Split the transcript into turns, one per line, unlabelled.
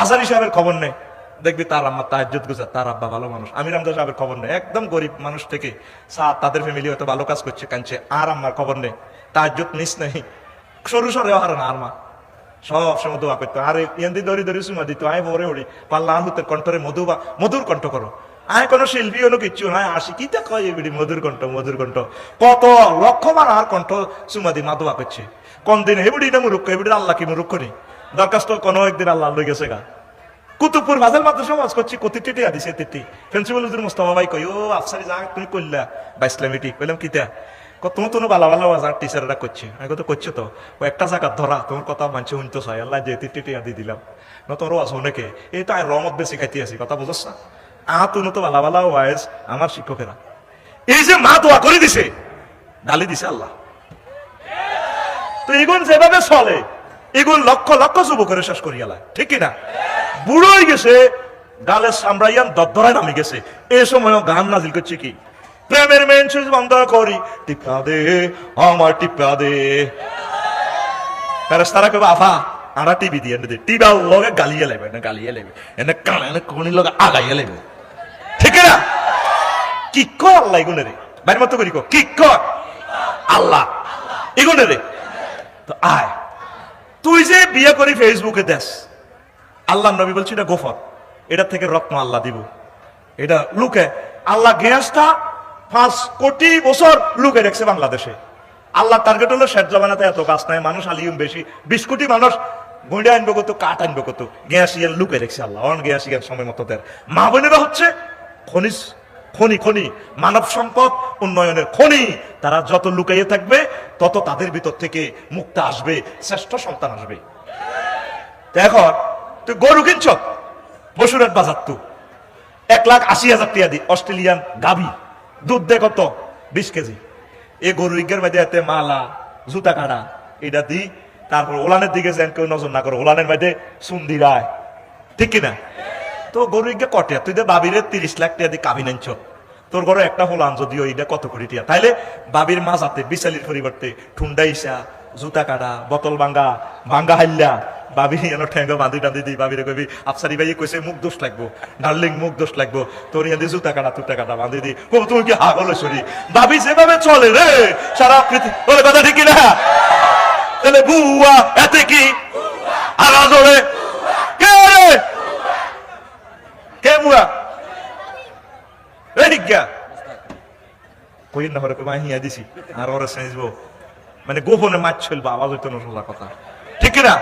আজারি সাহেবের খবর নেই, দেখবি তার আম্মা তাহাজ্জুদ গুজার, তার আব্বা ভালো মানুষ। আমির হামজা সাহেবের খবর নেই, একদম গরিব মানুষ থেকে তাদের ফ্যামিলি হয়তো ভালো কাজ করছে, কাঁদছে, আর আম্মার খবর নেই, তাহাজ্জুদ মিস নেই, সরু সরেও হারে না। আর মা সব সময় দোয়া করতো, আর ইয়ান্দি দড়ি দড়ি সুমা দিত, আয় ভরে হরি পাল্লা আহুতের কণ্ঠরে মধুর কণ্ঠ করো। আয় কোনো শিল্পী হলো কিচ্ছু নয়, আসি কিতা কয় এবিডি মধুর কণ্ঠ, মধুর কণ্ঠ, কত লক্ষ মান আর কণ্ঠ সুমাদি মা দোয়া করছে। কোন দিন এবিডি না মুরুক্ষ, এবিডি আল্লাহ কি মুরুক্ষ নেই, দরখাস্ত কোনো একদিন আল্লাহ লই গেছে গা। কুতুবপুর ফাজল মাদ্রাসা ওয়াজ করছি, কতি টিটি আদিছে তিটি প্রিন্সিপাল হুজুর মুস্তাফা ভাই কই, ও আফসারি যা তুমি কইলা বা ইসলামিটি কইলাম কিতা, তুমি তো ভালো ভালো ওয়াজ আর টিচাররা করছে, আমি তো করছো তো, ও একটা জায়গা ধরা তোমার কথা মানছে শুনতে চাই, আল্লাহ যে টিটি আদি দিলাম না তোর ওয়াজ অনেকে এই তো রমত বেশি খাইতে আছি, কথা বুঝছ না? তুমি তো ভালো ভালো ওয়াজ আমার শিক্ষকেরা, এই যে মা দোয়া করে দিছে, গালি দিছে আল্লাহ। তো এগুন যেভাবে চলে, এগুন লক্ষ লক্ষ যুবকের শেষ করি গেলা, ঠিক কিনা? বুড়ো হয়ে গেছে, গালের সামরাইয়ান দরদরায় নামি গেছে, এই সময়ও গান নাজিল করছে কি, প্রেমের মেন সুইচ বন্ধ করি, টিপা দে আমার টিপা দে। তারা কেউ আফা আরা টিভি দিয়ে দে, টিভি লগে গালিয়ে লাগবে না, গালিয়ে লাগবে এনে কানে এনে কোনি লগে আগাইয়ে লাগবে, ঠিক না? কি কর আল্লাহ এগুনে রে, বাইর মতো করি কি কর আল্লাহ এগুনে রে। তো আয় তুই যে বিয়ে করি ফেসবুকে দেশ, আল্লাহ নবী বলছি এটা গোফর, এটা থেকে রত্ন আল্লাহ দিব, এটা লুকে আল্লাহ গ্যাসটা 5 কোটি বছর লুকে রেখেছে বাংলাদেশে। আল্লাহ টার্গেট হলো শেষ জমানাতে এত গাছ নাই, মানুষ আলিউম বেশি, 20 কোটি মানুষ গুঁড়ে আনবে কত, কাঠ আনবে কত, গ্যাস ইয়ার লুকে রেখেছে আল্লাহ, অন গ্যাস ইয়ার সময় মতো দেয়। মা বোনেরা হচ্ছে খনিজ, খনি মানব সম্পদ উন্নয়নের খনি, তারা যত লুকাইয়ে থাকবে তত তাদের ভিতর থেকে মুক্তা আসবে, শ্রেষ্ঠ সন্তান আসবে। এখন তুই গরু কিনছ বসুরের বাজার, তু 1,80,000 টাকা দি অস্ট্রেলিয়ান গাভী, দুধ দে কত 20 কেজি, এই গরু ইজ্ঞের মধ্যে এতে মালা জুতা কাটা এটা দি, তারপর ওলানের দিকে যেন কেউ নজর না করে, ওলানের মধ্যে সুন্দি রায়, ঠিক কিনা? তো গরু ইজ্ঞে কটে, তুই দে বাবিরে 30 লাখ টাকা দি কাবি নাইছ, তোর ঘরে একটা হোলান যদিও এটা কত কোটি টাকা, তাইলে বাবির মাঝাতে বিশালির পরিবর্তে ঠুন্ডা ইসা, জুতা কাটা, বোতল ভাঙ্গা হাইল্লা, বাবি এনো ঠেঙ্গ বাঁধি টাঁধি দি, বাবিরে কবি আফসারি ভাই কইছে মুখ দোষ লাগবো, ডার্লিং মুখ দোষ লাগবো, তোর ইয়াদি জুতা কাটা তুতা কাটা বাঁধি দি, ও তুমি কি হাগল সরি, বাবি যেভাবে চলে রে সারা পৃথিবী, বলে কথা ঠিক না? তাহলে বুয়া এতে কি আওয়াজ ওরে, কে রে কে বুয়া রে ডিজ্ঞা কই না হরে কই হিয়া দিছি আর ওরে সাইজবো, মানে গোপনে মাছ চলবো, আওয়াজ হইতো না, সোজা কথা, ঠিক না?